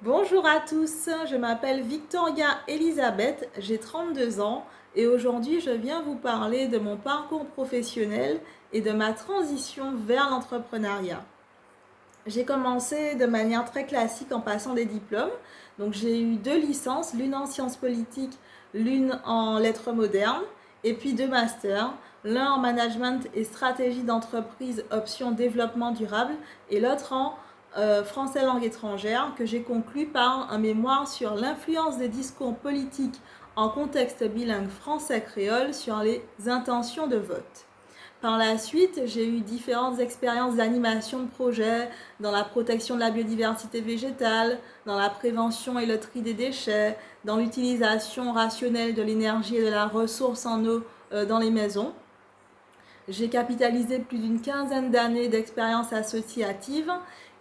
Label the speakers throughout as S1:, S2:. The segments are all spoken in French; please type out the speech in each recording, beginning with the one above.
S1: Bonjour à tous, je m'appelle Victoria Elisabeth, j'ai 32 ans et aujourd'hui je viens vous parler de mon parcours professionnel et de ma transition vers l'entrepreneuriat. J'ai commencé de manière très classique en passant des diplômes. Donc j'ai eu 2 licences, l'une en sciences politiques, l'une en lettres modernes, et puis 2 masters, l'un en management et stratégie d'entreprise option développement durable et l'autre en français langue étrangère que j'ai conclu par un mémoire sur l'influence des discours politiques en contexte bilingue français-créole sur les intentions de vote. Par la suite, j'ai eu différentes expériences d'animation de projet dans la protection de la biodiversité végétale, dans la prévention et le tri des déchets, dans l'utilisation rationnelle de l'énergie et de la ressource en eau dans les maisons. J'ai capitalisé plus d'une quinzaine d'années d'expérience associative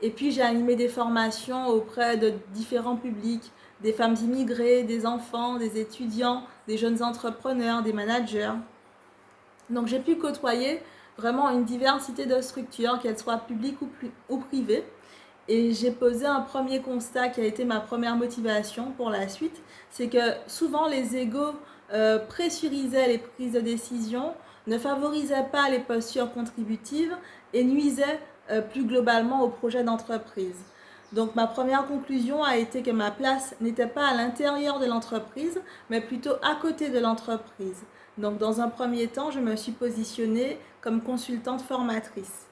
S1: et puis j'ai animé des formations auprès de différents publics, des femmes immigrées, des enfants, des étudiants, des jeunes entrepreneurs, des managers. Donc j'ai pu côtoyer vraiment une diversité de structures, qu'elles soient publiques ou privées. Et j'ai posé un premier constat qui a été ma première motivation pour la suite, c'est que souvent les égos pressurisaient les prises de décision, ne favorisaient pas les postures contributives et nuisaient plus globalement au projet d'entreprise. Donc ma première conclusion a été que ma place n'était pas à l'intérieur de l'entreprise, mais plutôt à côté de l'entreprise. Donc dans un premier temps, je me suis positionnée comme consultante formatrice.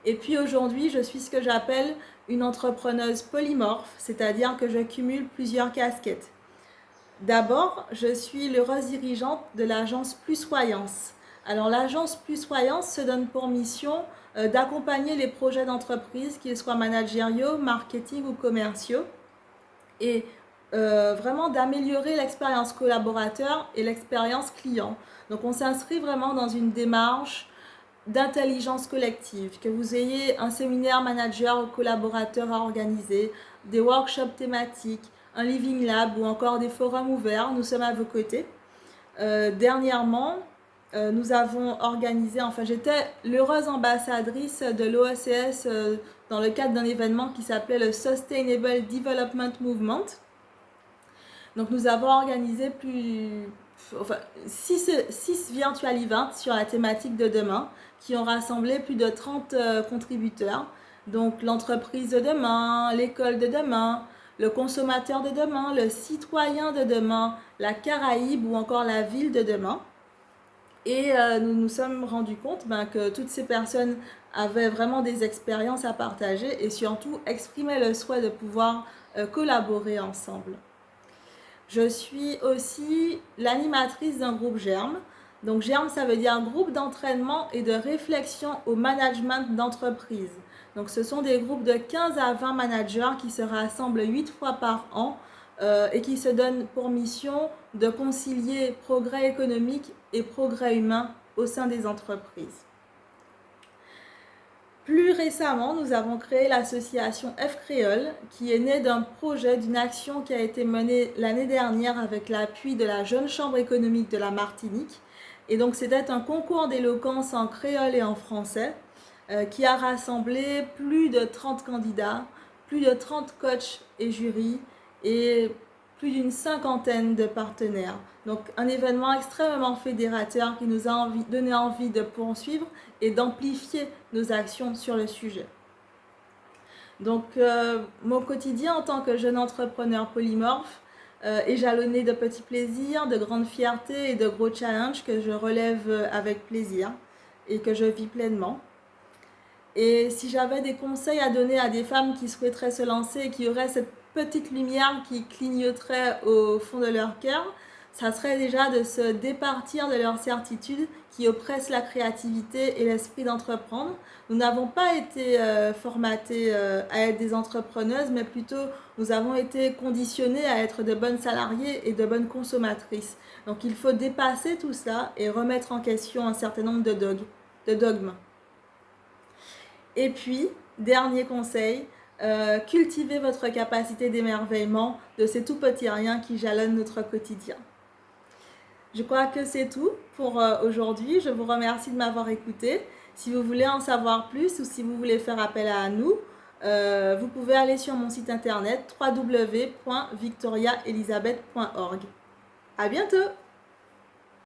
S1: Et puis aujourd'hui, je suis ce que j'appelle une entrepreneuse polymorphe, c'est-à-dire que je cumule plusieurs casquettes. D'abord, je suis l'heureuse dirigeante de l'agence Plusvoyance. Alors l'agence Plusvoyance se donne pour mission d'accompagner les projets d'entreprise, qu'ils soient managériaux, marketing ou commerciaux, et vraiment d'améliorer l'expérience collaborateur et l'expérience client. Donc on s'inscrit vraiment dans une démarche d'intelligence collective, que vous ayez un séminaire manager ou collaborateur à organiser, des workshops thématiques, un living lab ou encore des forums ouverts, nous sommes à vos côtés. Dernièrement, nous avons organisé, enfin j'étais l'heureuse ambassadrice de l'OECS dans le cadre d'un événement qui s'appelait le Sustainable Development Movement. Donc nous avons organisé enfin, 6 virtual events sur la thématique de demain qui ont rassemblé plus de 30 contributeurs. Donc l'entreprise de demain, l'école de demain, le consommateur de demain, le citoyen de demain, la Caraïbe ou encore la ville de demain. Et nous nous sommes rendus compte que toutes ces personnes avaient vraiment des expériences à partager et surtout exprimaient le souhait de pouvoir collaborer ensemble. Je suis aussi l'animatrice d'un groupe GERM. Donc GERM, ça veut dire groupe d'entraînement et de réflexion au management d'entreprise. Donc ce sont des groupes de 15 à 20 managers qui se rassemblent 8 fois par an et qui se donnent pour mission de concilier progrès économique et progrès humain au sein des entreprises. Plus récemment, nous avons créé l'association F-Créole, qui est née d'un projet, d'une action qui a été menée l'année dernière avec l'appui de la Jeune Chambre économique de la Martinique. Et donc c'était un concours d'éloquence en créole et en français qui a rassemblé plus de 30 candidats, plus de 30 coachs et jurys et plus d'une cinquantaine de partenaires. Donc un événement extrêmement fédérateur qui nous a donné envie de poursuivre et d'amplifier nos actions sur le sujet. Donc mon quotidien en tant que jeune entrepreneur polymorphe est jalonné de petits plaisirs, de grandes fiertés et de gros challenges que je relève avec plaisir et que je vis pleinement. Et si j'avais des conseils à donner à des femmes qui souhaiteraient se lancer et qui auraient cette petite lumière qui clignoterait au fond de leur cœur, ça serait déjà de se départir de leurs certitudes qui oppressent la créativité et l'esprit d'entreprendre. Nous n'avons pas été formatées à être des entrepreneuses, mais plutôt nous avons été conditionnées à être de bonnes salariées et de bonnes consommatrices. Donc il faut dépasser tout cela et remettre en question un certain nombre de dogmes. Et puis, dernier conseil, cultivez votre capacité d'émerveillement de ces tout petits riens qui jalonnent notre quotidien. Je crois que c'est tout pour aujourd'hui. Je vous remercie de m'avoir écouté. Si vous voulez en savoir plus ou si vous voulez faire appel à nous, vous pouvez aller sur mon site internet www.victoriaelisabeth.org. À bientôt!